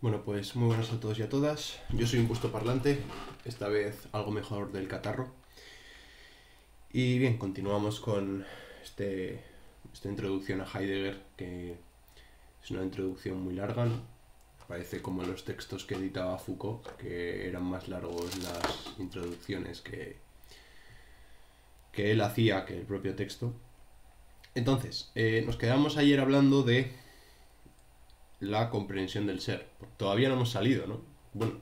Bueno, pues muy buenas a todos y a todas. Yo soy un gusto parlante, esta vez algo mejor del catarro. Y bien, continuamos con esta introducción a Heidegger, que es una introducción muy larga, ¿no? Parece como los textos que editaba Foucault, que eran más largos las introducciones que él hacía que el propio texto. Entonces, nos quedamos ayer hablando de la comprensión del ser. Todavía no hemos salido, ¿no? Bueno,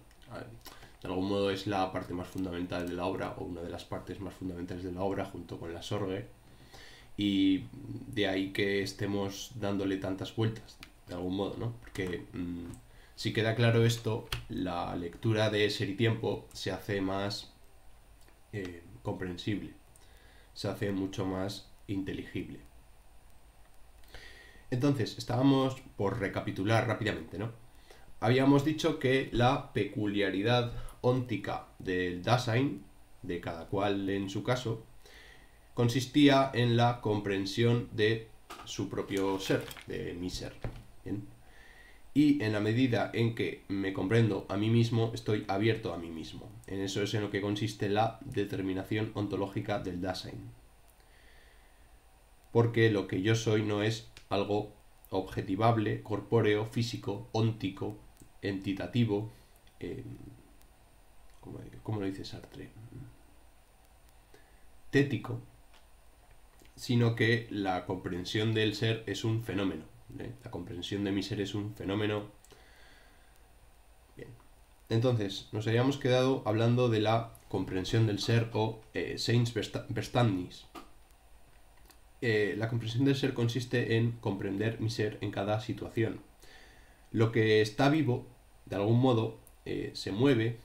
de algún modo es la parte más fundamental de la obra, o una de las partes más fundamentales de la obra, junto con la Sorge, y de ahí que estemos dándole tantas vueltas, de algún modo, ¿no? Porque si queda claro esto, la lectura de Ser y Tiempo se hace más comprensible, se hace mucho más inteligible. Entonces, estábamos por recapitular rápidamente, ¿no? Habíamos dicho que la peculiaridad óntica del Dasein, de cada cual en su caso, consistía en la comprensión de su propio ser, de mi ser. ¿Bien? Y en la medida en que me comprendo a mí mismo, estoy abierto a mí mismo. En eso es en lo que consiste la determinación ontológica del Dasein. Porque lo que yo soy no es algo objetivable, corpóreo, físico, óntico, entitativo, eh, ¿cómo lo dice Sartre? Tético, sino que la comprensión del ser es un fenómeno. La comprensión de mi ser es un fenómeno. Bien. Entonces, nos habíamos quedado hablando de la comprensión del ser o Seinsverständnis. La comprensión del ser consiste en comprender mi ser en cada situación. Lo que está vivo, de algún modo, se mueve,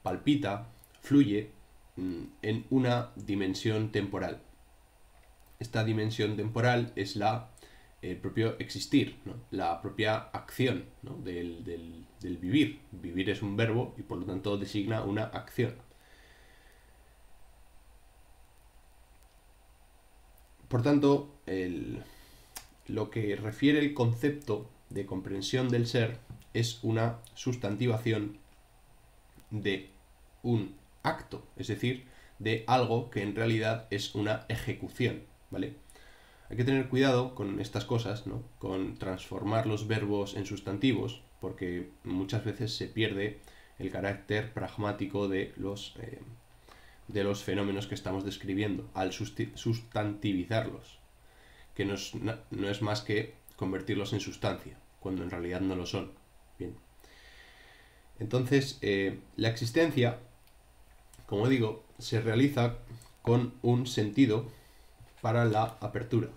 palpita, fluye en una dimensión temporal. Esta dimensión temporal es el propio existir, ¿no? La propia acción, ¿no? del vivir. Vivir es un verbo y por lo tanto designa una acción. Por tanto, lo que refiere el concepto de comprensión del ser es una sustantivación de un acto, es decir, de algo que en realidad es una ejecución, ¿vale? Hay que tener cuidado con estas cosas, ¿no? Con transformar los verbos en sustantivos, porque muchas veces se pierde el carácter pragmático de los fenómenos que estamos describiendo al sustantivizarlos, que no es más que convertirlos en sustancia, cuando en realidad no lo son. Bien. Entonces, la existencia, como digo, se realiza con un sentido para la apertura.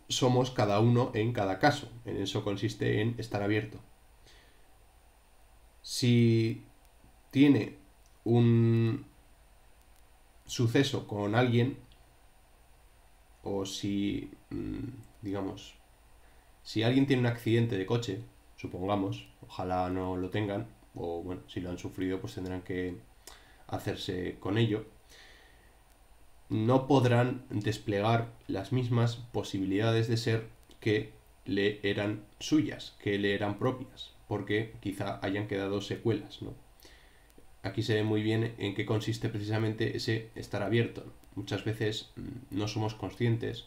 Somos cada uno en cada caso. En eso consiste en estar abierto. Si tiene un suceso con alguien, o si, digamos, si alguien tiene un accidente de coche, supongamos, ojalá no lo tengan, o bueno, si lo han sufrido, pues tendrán que hacerse con ello, no podrán desplegar las mismas posibilidades de ser que le eran suyas, que le eran propias, porque quizá hayan quedado secuelas, ¿no? Aquí se ve muy bien en qué consiste precisamente ese estar abierto. Muchas veces no somos conscientes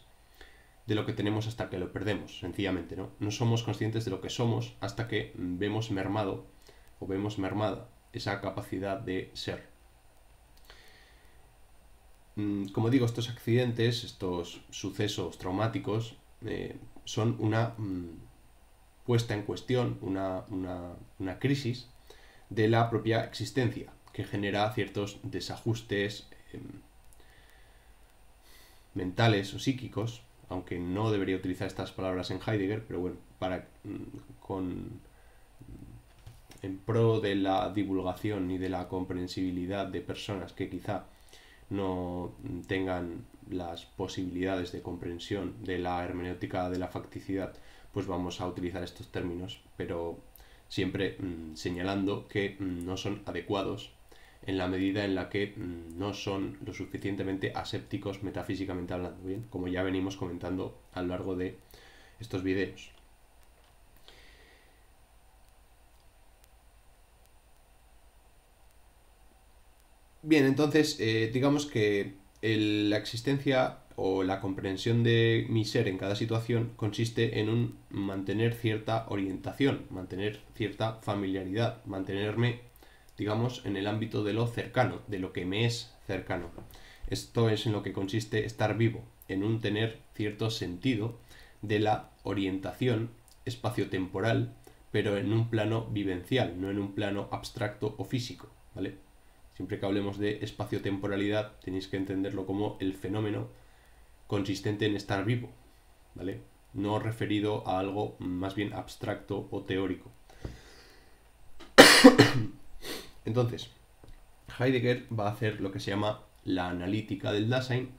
de lo que tenemos hasta que lo perdemos, sencillamente, ¿no? No somos conscientes de lo que somos hasta que vemos mermado o vemos mermada esa capacidad de ser. Como digo, estos accidentes, estos sucesos traumáticos, son una puesta en cuestión, una crisis de la propia existencia, que genera ciertos desajustes mentales o psíquicos, aunque no debería utilizar estas palabras en Heidegger, pero bueno, en pro de la divulgación y de la comprensibilidad de personas que quizá no tengan las posibilidades de comprensión de la hermenéutica de la facticidad, pues vamos a utilizar estos términos, pero siempre señalando que no son adecuados en la medida en la que no son lo suficientemente asépticos metafísicamente hablando, bien, como ya venimos comentando a lo largo de estos videos. Bien, entonces, digamos que la existencia o la comprensión de mi ser en cada situación consiste en mantener cierta orientación, mantener cierta familiaridad, mantenerme, digamos, en el ámbito de lo cercano, de lo que me es cercano. Esto es en lo que consiste estar vivo, en un tener cierto sentido de la orientación espaciotemporal, pero en un plano vivencial, no en un plano abstracto o físico, ¿vale? Siempre que hablemos de espaciotemporalidad, tenéis que entenderlo como el fenómeno consistente en estar vivo, ¿vale? No referido a algo más bien abstracto o teórico. Entonces, Heidegger va a hacer lo que se llama la analítica del Dasein.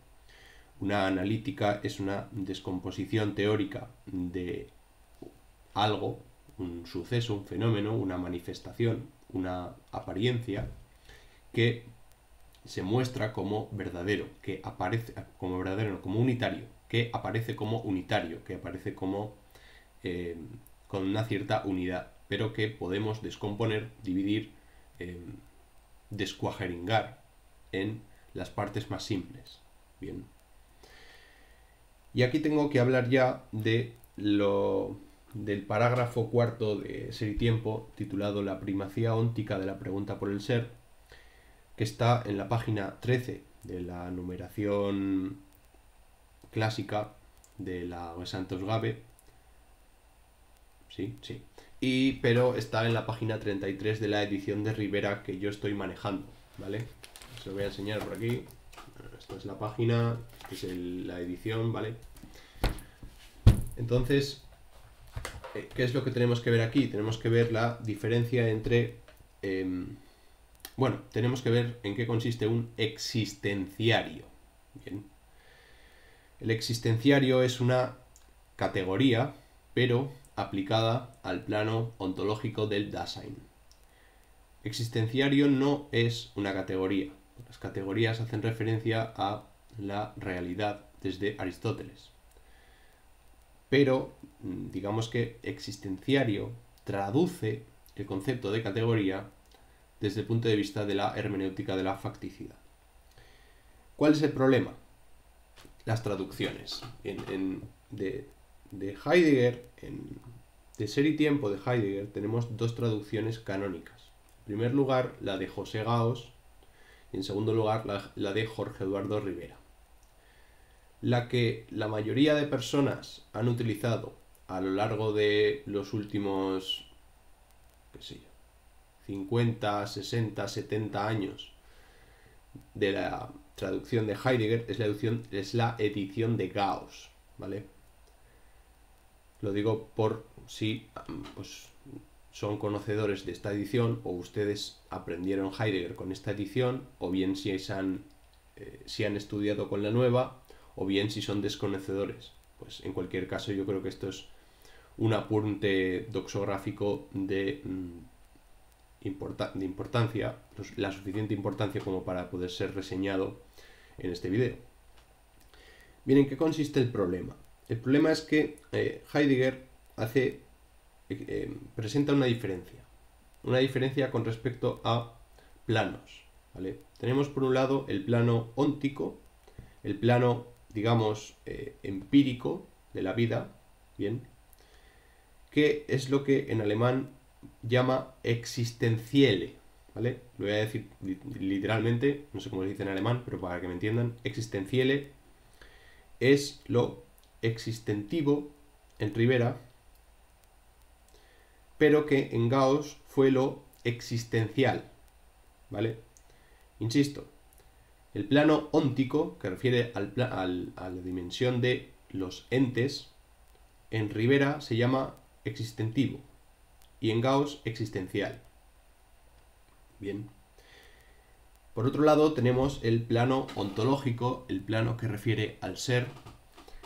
Una analítica es una descomposición teórica de algo, un suceso, un fenómeno, una manifestación, una apariencia, que se muestra como verdadero, que aparece como verdadero, no, como unitario, que aparece como unitario, que aparece como con una cierta unidad, pero que podemos descomponer, dividir, descuajeringar en las partes más simples. Bien. Y aquí tengo que hablar ya del parágrafo cuarto de Ser y Tiempo, titulado La primacía óntica de la pregunta por el ser, que está en la página 13 de la numeración clásica de la Gesamtausgabe. Sí. Pero está en la página 33 de la edición de Rivera que yo estoy manejando, ¿vale? Os lo voy a enseñar por aquí. Esta es la página, esta es la edición, ¿vale? Entonces, ¿qué es lo que tenemos que ver aquí? Tenemos que ver la diferencia entre... tenemos que ver en qué consiste un existenciario. Bien. El existenciario es una categoría, pero aplicada al plano ontológico del Dasein. Existenciario no es una categoría. Las categorías hacen referencia a la realidad desde Aristóteles. Pero digamos que existenciario traduce el concepto de categoría desde el punto de vista de la hermenéutica de la facticidad. ¿Cuál es el problema? Las traducciones. De Heidegger, de Ser y Tiempo de Heidegger, tenemos dos traducciones canónicas. En primer lugar, la de José Gaos, y en segundo lugar, la de Jorge Eduardo Rivera. La que la mayoría de personas han utilizado a lo largo de los últimos, 50, 60, 70 años de la traducción de Heidegger es la edición de Gauss, ¿vale? Lo digo por si pues, son conocedores de esta edición o ustedes aprendieron Heidegger con esta edición, o bien si han estudiado con la nueva, o bien si son desconocedores. Pues en cualquier caso yo creo que esto es un apunte doxográfico de importancia, la suficiente importancia como para poder ser reseñado en este video. Bien, ¿en qué consiste el problema? El problema es que Heidegger presenta una diferencia con respecto a planos, ¿vale? Tenemos por un lado el plano óntico, el plano, digamos, empírico de la vida, bien, que es lo que en alemán llama existenzielle, ¿vale? Lo voy a decir literalmente, no sé cómo se dice en alemán, pero para que me entiendan, existenzielle es lo existentivo en Rivera, pero que en Gauss fue lo existencial, ¿vale? Insisto, el plano óntico, que refiere a la dimensión de los entes, en Rivera se llama existentivo y en Gauss existencial. Bien. Por otro lado tenemos el plano ontológico, el plano que refiere al ser,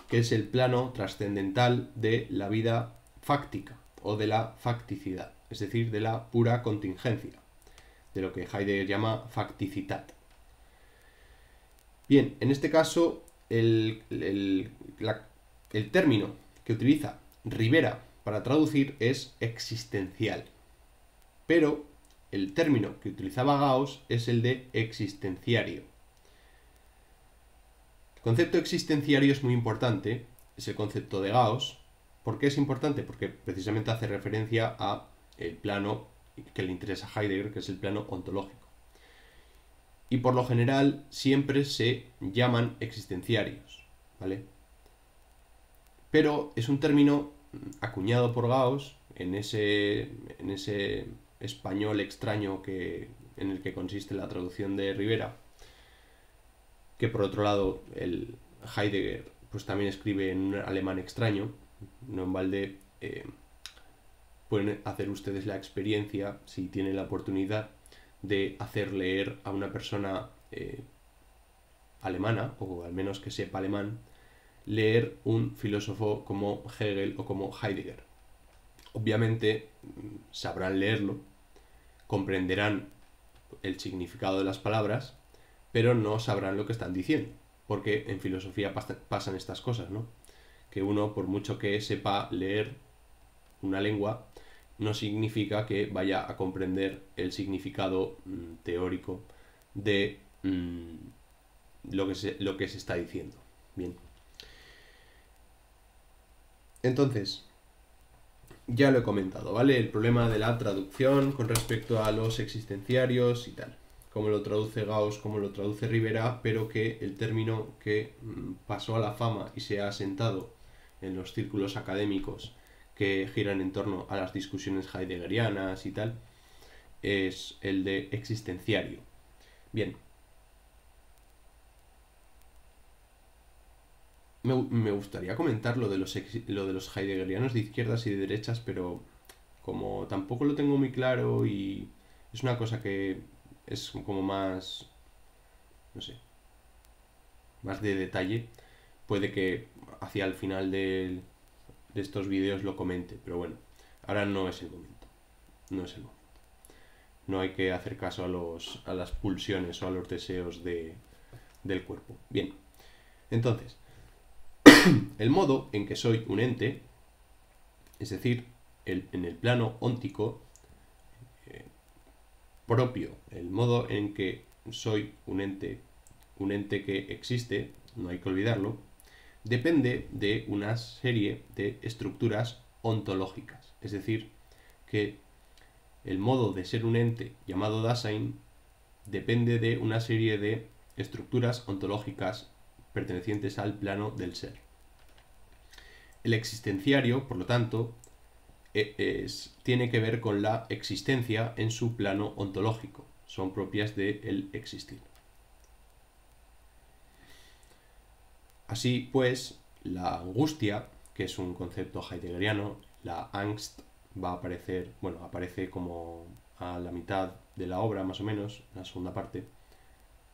que es el plano trascendental de la vida fáctica o de la facticidad, es decir, de la pura contingencia, de lo que Heidegger llama facticitat. Bien, en este caso el término que utiliza Rivera para traducir es existencial, pero el término que utilizaba Gauss es el de existenciario. El concepto existenciario es muy importante, es el concepto de Gauss. ¿Por qué es importante? Porque precisamente hace referencia a el plano que le interesa a Heidegger, que es el plano ontológico. Y por lo general siempre se llaman existenciarios, ¿vale? Pero es un término acuñado por Gauss en ese español extraño en el que consiste la traducción de Rivera, que por otro lado el Heidegger pues también escribe en un alemán extraño. No en balde pueden hacer ustedes la experiencia, si tienen la oportunidad, de hacer leer a una persona alemana, o al menos que sepa alemán, leer un filósofo como Hegel o como Heidegger. Obviamente sabrán leerlo, comprenderán el significado de las palabras, pero no sabrán lo que están diciendo, porque en filosofía pasan estas cosas, ¿no? Que uno, por mucho que sepa leer una lengua, no significa que vaya a comprender el significado teórico de lo que se está diciendo. Bien. Entonces, ya lo he comentado, ¿vale? El problema de la traducción con respecto a los existenciarios y tal. Cómo lo traduce Gauss, cómo lo traduce Rivera, pero que el término que pasó a la fama y se ha asentado en los círculos académicos que giran en torno a las discusiones heideggerianas y tal, es el de existenciario. Bien. Me gustaría comentar lo de los heideggerianos de izquierdas y de derechas, pero como tampoco lo tengo muy claro y es una cosa que es como más, no sé, más de detalle, puede que hacia el final de estos vídeos lo comente, pero bueno, ahora no es el momento. No es el momento. No hay que hacer caso a las pulsiones o a los deseos del cuerpo. Bien, entonces, el modo en que soy un ente, es decir, en el plano óntico propio, el modo en que soy un ente que existe, no hay que olvidarlo, depende de una serie de estructuras ontológicas. Es decir, que el modo de ser un ente llamado Dasein depende de una serie de estructuras ontológicas pertenecientes al plano del ser. El existenciario, por lo tanto, tiene que ver con la existencia en su plano ontológico. Son propias del existir. Así pues, la angustia, que es un concepto heideggeriano, la Angst va a aparecer, bueno, aparece como a la mitad de la obra, más o menos, la segunda parte,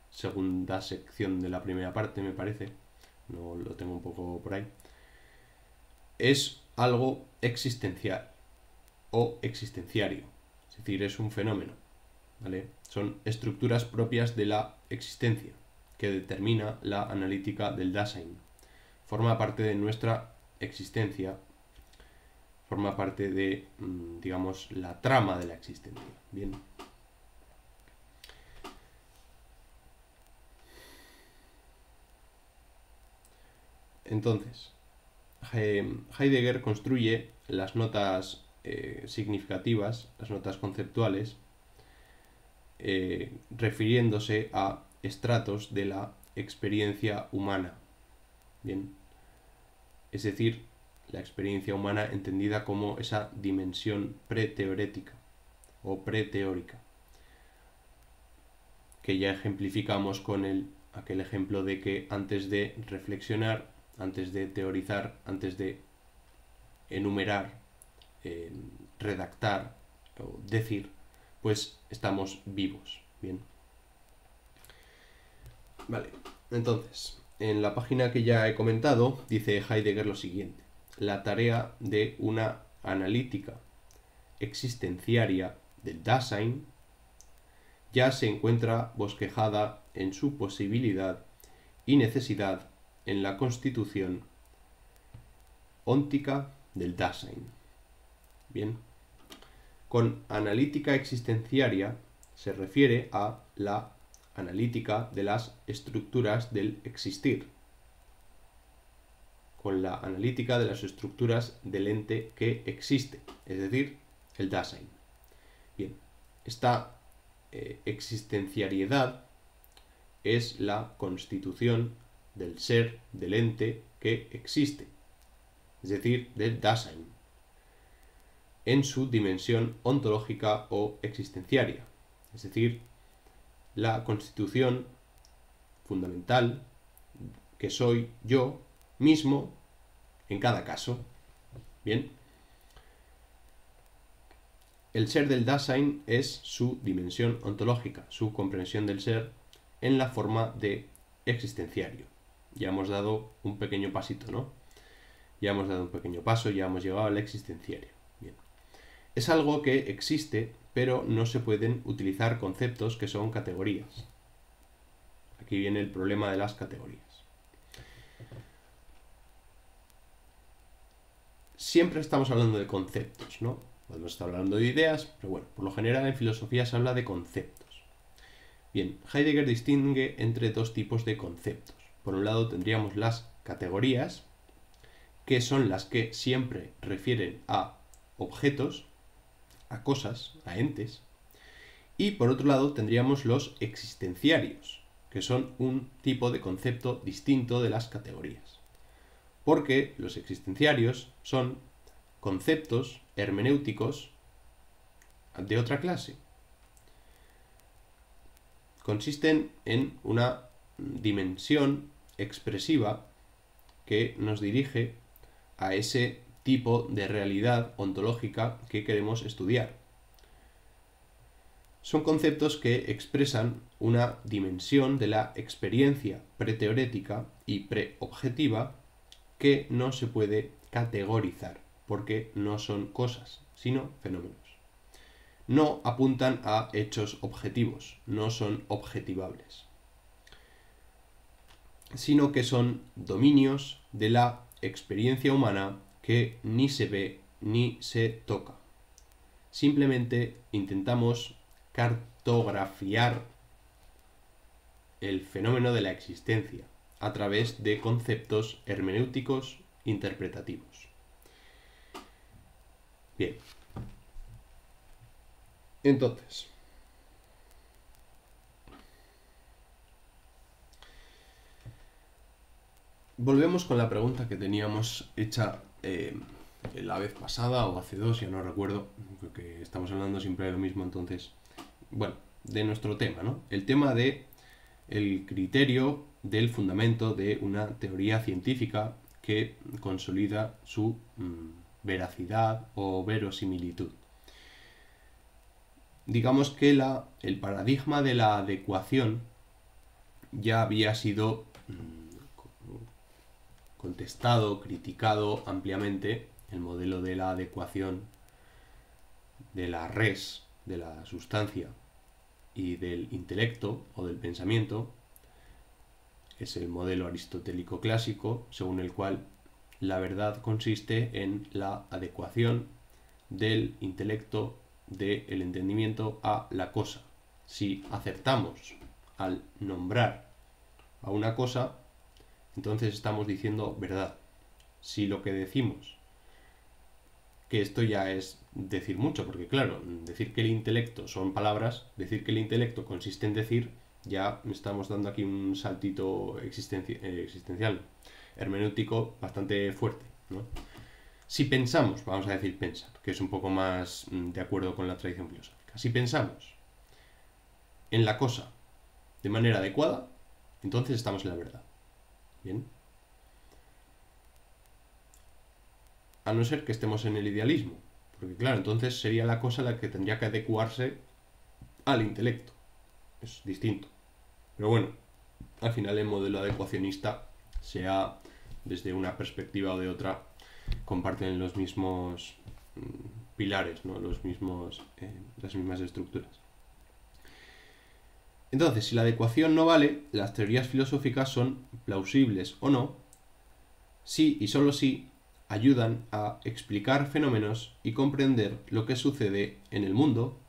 segunda sección de la primera parte, me parece, no lo tengo un poco por ahí, es algo existencial o existenciario, es decir, es un fenómeno, ¿vale? Son estructuras propias de la existencia que determina la analítica del Dasein. Forma parte de nuestra existencia, forma parte de, digamos, la trama de la existencia. Bien. Entonces, Heidegger construye las notas significativas, las notas conceptuales, refiriéndose a estratos de la experiencia humana. Bien. Es decir, la experiencia humana entendida como esa dimensión preteorética o preteórica, que ya ejemplificamos con aquel ejemplo de que antes de reflexionar, antes de teorizar, antes de enumerar, redactar o decir, pues estamos vivos. Bien. Vale, entonces, en la página que ya he comentado, dice Heidegger lo siguiente: la tarea de una analítica existenciaria del Dasein ya se encuentra bosquejada en su posibilidad y necesidad en la constitución óntica del Dasein. Bien. Con analítica existenciaria se refiere a la analítica de las estructuras del existir. Con la analítica de las estructuras del ente que existe, es decir, el Dasein. Bien, esta existenciariedad es la constitución del ser, del ente que existe, es decir, del Dasein, en su dimensión ontológica o existenciaria, es decir, la constitución fundamental que soy yo mismo en cada caso. Bien, el ser del Dasein es su dimensión ontológica, su comprensión del ser en la forma de existenciario. Ya hemos dado un pequeño pasito, ¿no? Ya hemos dado un pequeño paso, ya hemos llegado al existenciario. Bien. Es algo que existe, pero no se pueden utilizar conceptos que son categorías. Aquí viene el problema de las categorías. Siempre estamos hablando de conceptos, ¿no? Podemos estar hablando de ideas, pero bueno, por lo general en filosofía se habla de conceptos. Bien, Heidegger distingue entre dos tipos de conceptos. Por un lado tendríamos las categorías, que son las que siempre refieren a objetos, a cosas, a entes. Y por otro lado tendríamos los existenciarios, que son un tipo de concepto distinto de las categorías. Porque los existenciarios son conceptos hermenéuticos de otra clase. Consisten en una dimensión expresiva que nos dirige a ese tipo de realidad ontológica que queremos estudiar. Son conceptos que expresan una dimensión de la experiencia preteorética y preobjetiva que no se puede categorizar, porque no son cosas, sino fenómenos. No apuntan a hechos objetivos, no son objetivables, sino que son dominios de la experiencia humana que ni se ve ni se toca. Simplemente intentamos cartografiar el fenómeno de la existencia a través de conceptos hermenéuticos interpretativos. Bien. Entonces, volvemos con la pregunta que teníamos hecha la vez pasada o hace dos, ya no recuerdo, porque estamos hablando siempre de lo mismo, entonces, bueno, de nuestro tema, ¿no? El tema de el criterio del fundamento de una teoría científica que consolida su veracidad o verosimilitud. Digamos que el paradigma de la adecuación ya había sido contestado, criticado ampliamente. El modelo de la adecuación de la res, de la sustancia y del intelecto o del pensamiento es el modelo aristotélico clásico, según el cual la verdad consiste en la adecuación del intelecto, del entendimiento a la cosa. Si acertamos al nombrar a una cosa, entonces estamos diciendo verdad. Si lo que decimos, que esto ya es decir mucho, porque claro, decir que el intelecto son palabras, decir que el intelecto consiste en decir, ya estamos dando aquí un saltito existencial, hermenéutico bastante fuerte, ¿no? Si pensamos, vamos a decir pensar, que es un poco más de acuerdo con la tradición filosófica, si pensamos en la cosa de manera adecuada, entonces estamos en la verdad. Bien. A no ser que estemos en el idealismo, porque claro, entonces sería la cosa la que tendría que adecuarse al intelecto. Es distinto. Pero bueno, al final el modelo adecuacionista, sea desde una perspectiva o de otra, comparten los mismos pilares, ¿no? Las mismas estructuras. Entonces, si la adecuación no vale, las teorías filosóficas son plausibles o no, si y solo si ayudan a explicar fenómenos y comprender lo que sucede en el mundo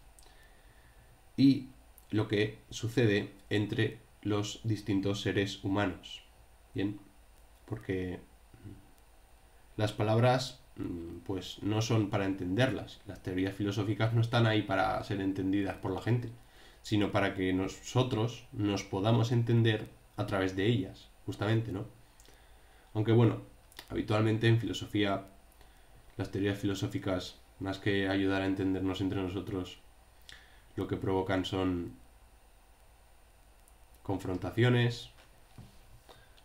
y lo que sucede entre los distintos seres humanos. Bien, porque las palabras pues no son para entenderlas. Las teorías filosóficas no están ahí para ser entendidas por la gente, sino para que nosotros nos podamos entender a través de ellas, justamente, ¿no? Aunque bueno, habitualmente en filosofía las teorías filosóficas, más que ayudar a entendernos entre nosotros, lo que provocan son confrontaciones,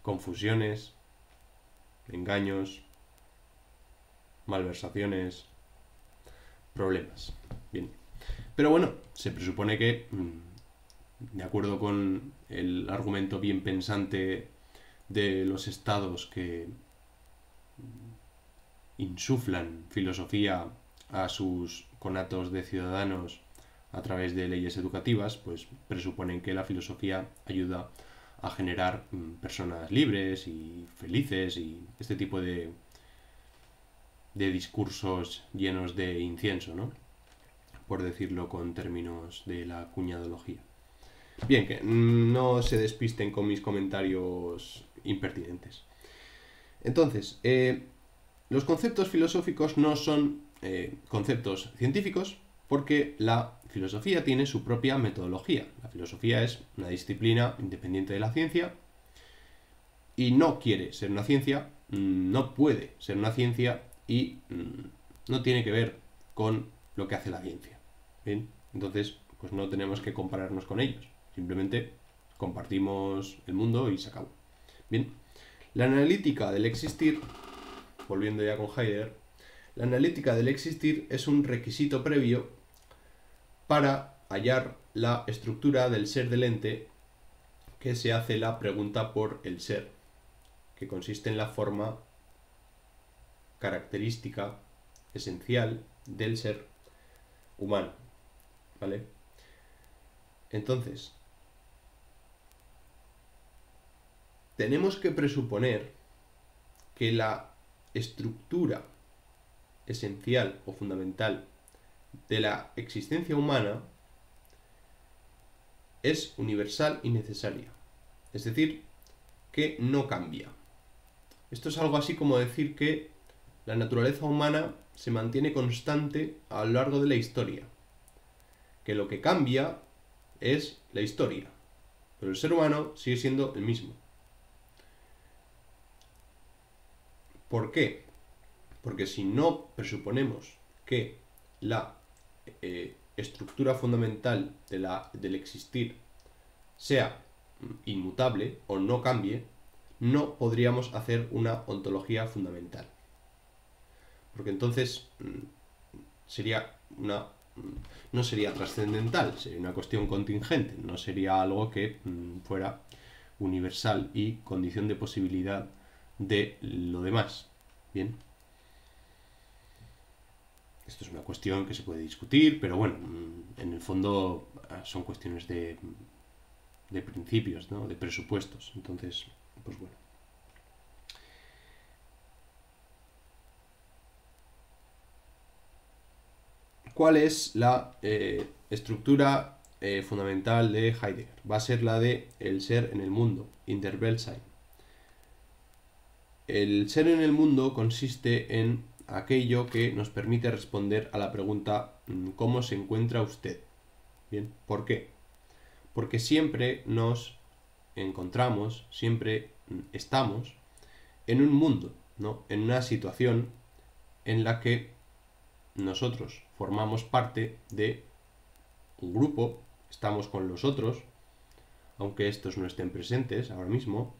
confusiones, engaños, malversaciones, problemas. Bien. Pero bueno, se presupone que, de acuerdo con el argumento bien pensante de los estados que insuflan filosofía a sus conatos de ciudadanos a través de leyes educativas, pues presuponen que la filosofía ayuda a generar personas libres y felices y este tipo de discursos llenos de incienso, ¿no? Por decirlo con términos de la cuñadología. Bien, que no se despisten con mis comentarios impertinentes. Entonces, los conceptos filosóficos no son conceptos científicos porque la filosofía tiene su propia metodología. La filosofía es una disciplina independiente de la ciencia y no quiere ser una ciencia, no puede ser una ciencia y no tiene que ver con lo que hace la ciencia. ¿Bien? Entonces, pues no tenemos que compararnos con ellos. Simplemente compartimos el mundo y se acabó. Bien, la analítica del existir, volviendo ya con Heidegger, la analítica del existir es un requisito previo para hallar la estructura del ser del ente que se hace la pregunta por el ser, que consiste en la forma característica esencial del ser humano. ¿Vale? Entonces, tenemos que presuponer que la estructura esencial o fundamental de la existencia humana es universal y necesaria. Es decir, que no cambia. Esto es algo así como decir que la naturaleza humana se mantiene constante a lo largo de la historia. Que lo que cambia es la historia. Pero el ser humano sigue siendo el mismo. ¿Por qué? Porque si no presuponemos que la estructura fundamental del existir sea inmutable o no cambie, no podríamos hacer una ontología fundamental. Porque entonces no sería trascendental, sería una cuestión contingente, no sería algo que fuera universal y condición de posibilidad de lo demás. Bien. Esto es una cuestión que se puede discutir, pero bueno, en el fondo son cuestiones de principios, ¿no? De presupuestos. Entonces, pues bueno. ¿Cuál es la estructura fundamental de Heidegger? Va a ser la de el ser en el mundo, in der Weltsein. El ser en el mundo consiste en aquello que nos permite responder a la pregunta ¿cómo se encuentra usted? Bien, ¿por qué? Porque siempre nos encontramos, siempre estamos en un mundo, ¿no? En una situación en la que nosotros formamos parte de un grupo, estamos con los otros, aunque estos no estén presentes ahora mismo,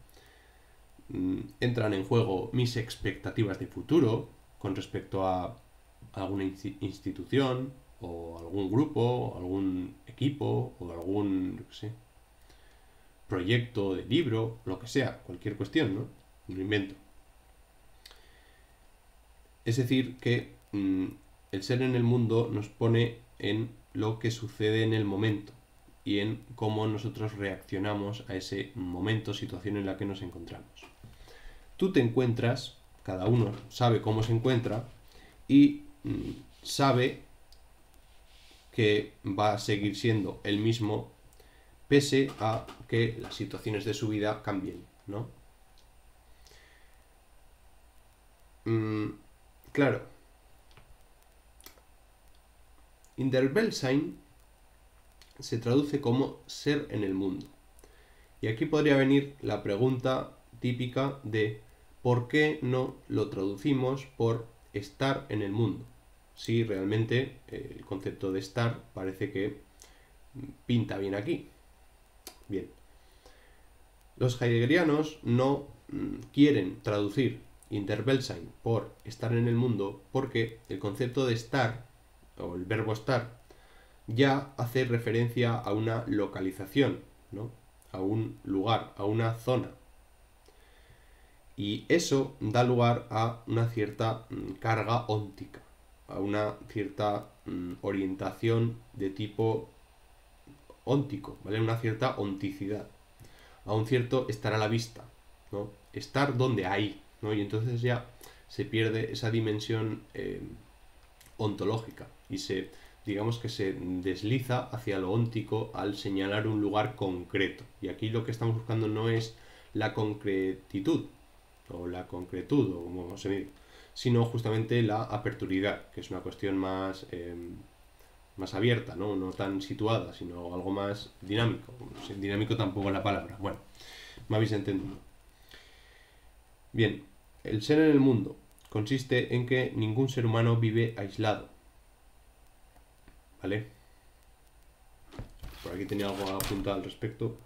entran en juego mis expectativas de futuro con respecto a alguna institución o algún grupo, algún equipo o algún, no sé, proyecto de libro, lo que sea, cualquier cuestión, ¿no? Lo invento. Es decir, que el ser en el mundo nos pone en lo que sucede en el momento y en cómo nosotros reaccionamos a ese momento, situación en la que nos encontramos. Tú te encuentras cada uno sabe cómo se encuentra y sabe que va a seguir siendo el mismo pese a que las situaciones de su vida cambien, ¿no? Claro. In der Weltsein se traduce como ser en el mundo. Y aquí podría venir la pregunta típica de ¿por qué no lo traducimos por estar en el mundo? Si realmente el concepto de estar parece que pinta bien aquí. Bien. Los heideggerianos no quieren traducir in der Weltsein por estar en el mundo porque el concepto de estar, o el verbo estar, ya hace referencia a una localización, ¿no? A un lugar, a una zona. Y eso da lugar a una cierta carga óntica, a una cierta orientación de tipo óntico, ¿vale? Una cierta onticidad, a un cierto estar a la vista, ¿no? Estar donde hay, ¿no? Y entonces ya se pierde esa dimensión ontológica y digamos que se desliza hacia lo óntico al señalar un lugar concreto. Y aquí lo que estamos buscando no es la concretitud, o la concretud, o como se dice, sino justamente la aperturidad, que es una cuestión más abierta, ¿no? No tan situada, sino algo más dinámico. Dinámico tampoco es la palabra. Bueno, me habéis entendido. Bien, el ser en el mundo consiste en que ningún ser humano vive aislado. ¿Vale? Por aquí tenía algo apuntado al respecto.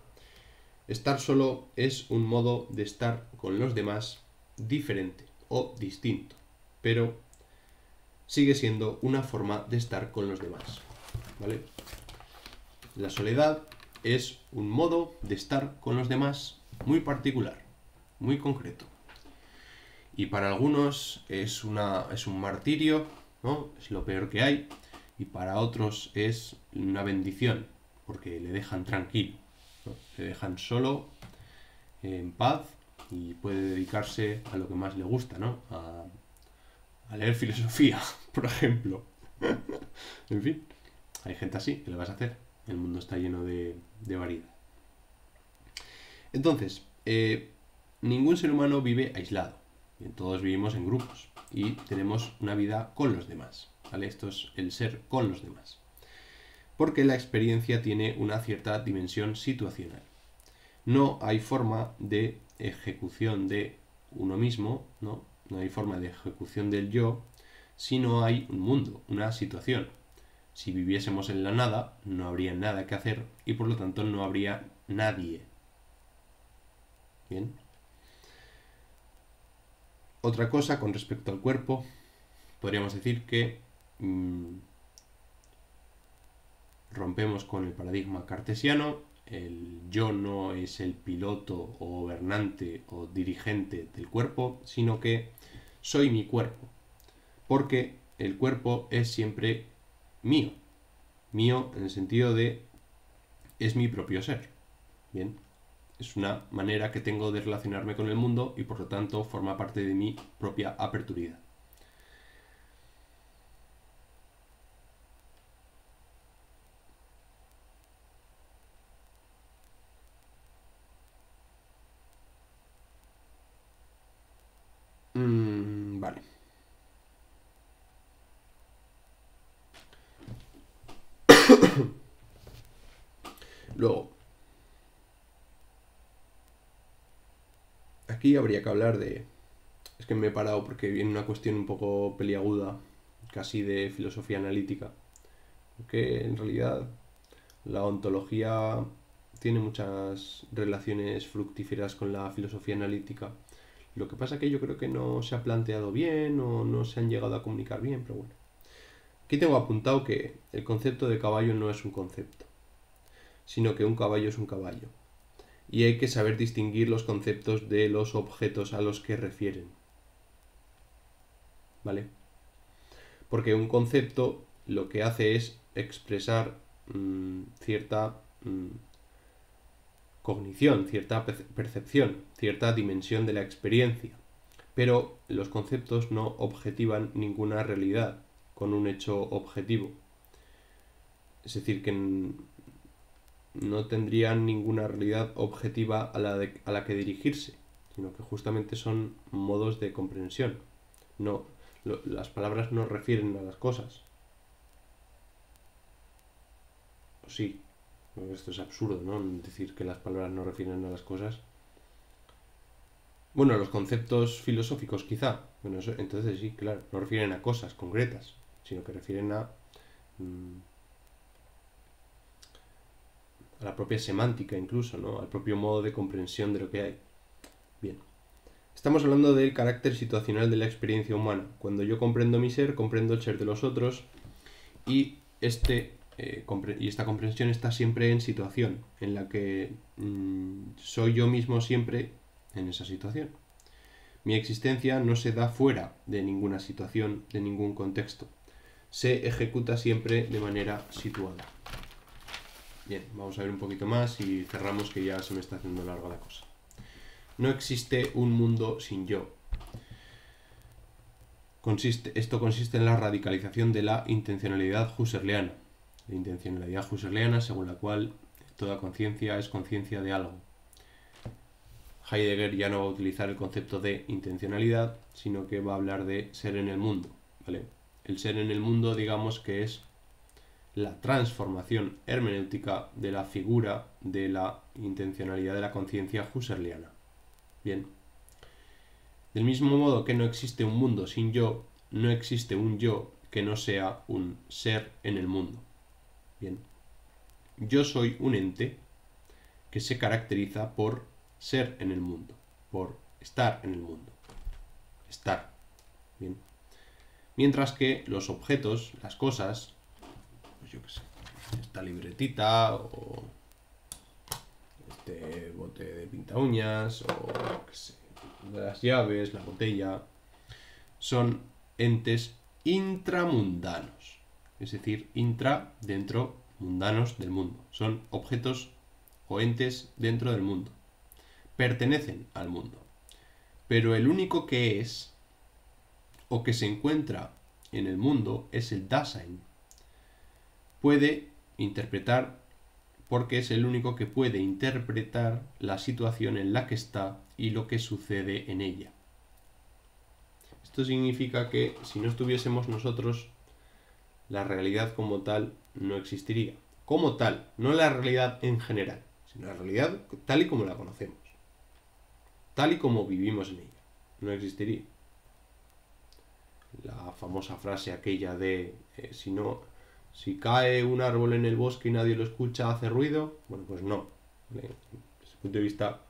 Estar solo es un modo de estar con los demás diferente o distinto, pero sigue siendo una forma de estar con los demás. ¿Vale? La soledad es un modo de estar con los demás muy particular, muy concreto. Y para algunos es un martirio, ¿no? Es lo peor que hay. Y para otros es una bendición, porque le dejan tranquilo, ¿no? Le dejan solo, en paz, y puede dedicarse a lo que más le gusta, ¿no? A leer filosofía, por ejemplo. En fin, hay gente así, ¿qué le vas a hacer? El mundo está lleno de variedad. Entonces, ningún ser humano vive aislado. Bien, todos vivimos en grupos y tenemos una vida con los demás, ¿vale? Esto es el ser con los demás. Porque la experiencia tiene una cierta dimensión situacional. No hay forma de ejecución de uno mismo, ¿no? No hay forma de ejecución del yo si no hay un mundo, una situación. Si viviésemos en la nada, no habría nada que hacer y por lo tanto no habría nadie. Bien. Otra cosa con respecto al cuerpo, podríamos decir que rompemos con el paradigma cartesiano. El yo no es el piloto o gobernante o dirigente del cuerpo, sino que soy mi cuerpo. Porque el cuerpo es siempre mío. Mío en el sentido de es mi propio ser. Bien. Es una manera que tengo de relacionarme con el mundo y por lo tanto forma parte de mi propia aperturidad. Vale. Luego, aquí habría que hablar de... Es que me he parado porque viene una cuestión un poco peliaguda, casi de filosofía analítica. Porque en realidad la ontología tiene muchas relaciones fructíferas con la filosofía analítica. Lo que pasa es que yo creo que no se ha planteado bien o no se han llegado a comunicar bien, pero bueno. Aquí tengo apuntado que el concepto de caballo no es un concepto, sino que un caballo es un caballo. Y hay que saber distinguir los conceptos de los objetos a los que refieren. ¿Vale? Porque un concepto lo que hace es expresar cierta cognición, cierta percepción, cierta dimensión de la experiencia. pero los conceptos no objetivan ninguna realidad con un hecho objetivo. Es decir, que no tendrían ninguna realidad objetiva a la que dirigirse, sino que justamente son modos de comprensión. Las palabras no refieren a las cosas. O sí, esto es absurdo, ¿no? Decir que las palabras no refieren a las cosas. Bueno, los conceptos filosóficos quizá. Bueno, entonces sí, claro, no refieren a cosas concretas, sino que refieren a la propia semántica incluso, ¿no? Al propio modo de comprensión de lo que hay. Bien. Estamos hablando del carácter situacional de la experiencia humana. Cuando yo comprendo mi ser, comprendo el ser de los otros y esta comprensión está siempre en situación, en la que soy yo mismo siempre en esa situación. Mi existencia no se da fuera de ninguna situación, de ningún contexto. Se ejecuta siempre de manera situada. Bien, vamos a ver un poquito más y cerramos, que ya se me está haciendo larga la cosa. No existe un mundo sin yo. Esto consiste en la radicalización de la intencionalidad husserliana. La intencionalidad husserliana, según la cual toda conciencia es conciencia de algo. Heidegger ya no va a utilizar el concepto de intencionalidad, sino que va a hablar de ser en el mundo, ¿vale? El ser en el mundo, digamos que es la transformación hermenéutica de la figura de la intencionalidad de la conciencia husserliana. Bien. Del mismo modo que no existe un mundo sin yo, no existe un yo que no sea un ser en el mundo. Bien. Yo soy un ente que se caracteriza por ser en el mundo, por estar en el mundo. Estar. Bien. Mientras que los objetos, las cosas, pues yo qué sé, esta libretita o este bote de pinta uñas o qué sé, las llaves, la botella, son entes intramundanos, es decir, dentro, mundanos del mundo. Son objetos o entes dentro del mundo. Pertenecen al mundo. Pero el único que es o que se encuentra en el mundo es el Dasein. Puede interpretar, porque es el único que puede interpretar la situación en la que está y lo que sucede en ella. Esto significa que si no estuviésemos nosotros, la realidad como tal no existiría. Como tal, no la realidad en general, sino la realidad tal y como la conocemos. Tal y como vivimos en ella. No existiría. La famosa frase aquella de si cae un árbol en el bosque y nadie lo escucha, ¿hace ruido? Bueno, pues no. Desde el punto de vista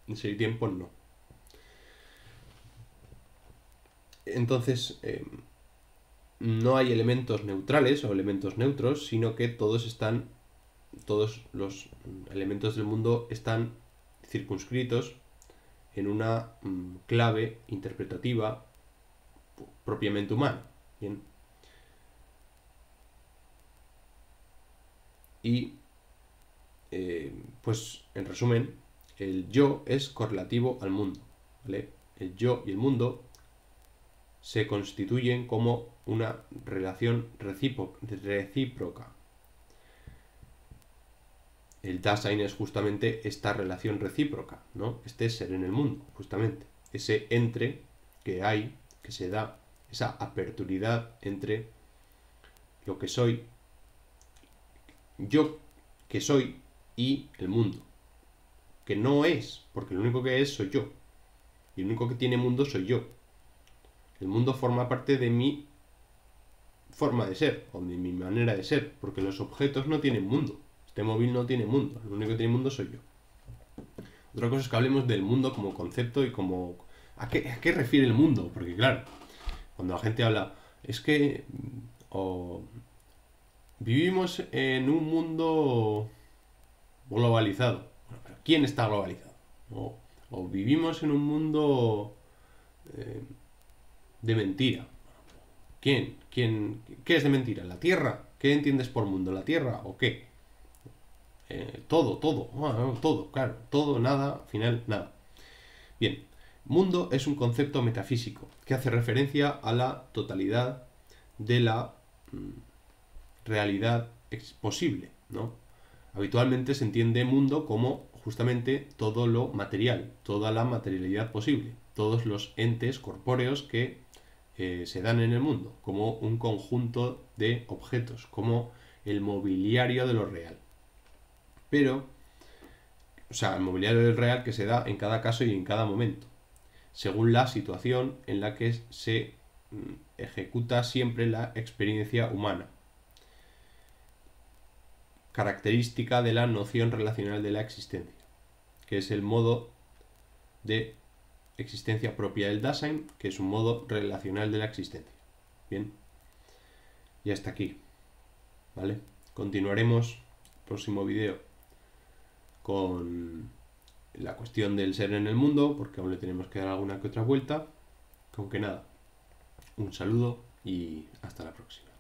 de ese tiempo, no. Entonces, no hay elementos neutrales o elementos neutros, sino que todos los elementos del mundo están circunscritos en una clave interpretativa propiamente humana. Bien. Y, pues, en resumen, el yo es correlativo al mundo, ¿vale? El yo y el mundo se constituyen como una relación recíproca. El Dasein es justamente esta relación recíproca, ¿no? Este ser en el mundo, justamente. Ese entre que hay, que se da, esa aperturidad entre lo que soy, yo que soy, y el mundo. Que no es, porque lo único que es soy yo. Y el único que tiene mundo soy yo. El mundo forma parte de mi forma de ser, o de mi manera de ser, porque los objetos no tienen mundo. Este móvil no tiene mundo, el único que tiene mundo soy yo. Otra cosa es que hablemos del mundo como concepto y como... ¿A qué refiere el mundo? Porque claro, cuando la gente habla, es que vivimos en un mundo globalizado. Bueno, pero ¿quién está globalizado? O vivimos en un mundo de mentira. ¿Quién? ¿Qué es de mentira? ¿La Tierra? ¿Qué entiendes por mundo? ¿La Tierra o qué? Todo, claro, todo, nada, al final, nada. Bien, Mundo es un concepto metafísico que hace referencia a la totalidad de la realidad posible, ¿no? Habitualmente se entiende mundo como justamente todo lo material, toda la materialidad posible, todos los entes corpóreos que se dan en el mundo, como un conjunto de objetos, como el mobiliario de lo real. Pero, o sea, el mobiliario del real que se da en cada caso y en cada momento, según la situación en la que se ejecuta siempre la experiencia humana, característica de la noción relacional de la existencia, que es el modo de existencia propia del Dasein, que es un modo relacional de la existencia. Bien, y hasta aquí, ¿vale? Continuaremos en el próximo vídeo con la cuestión del ser en el mundo, porque aún le tenemos que dar alguna que otra vuelta. Con que nada, un saludo y hasta la próxima.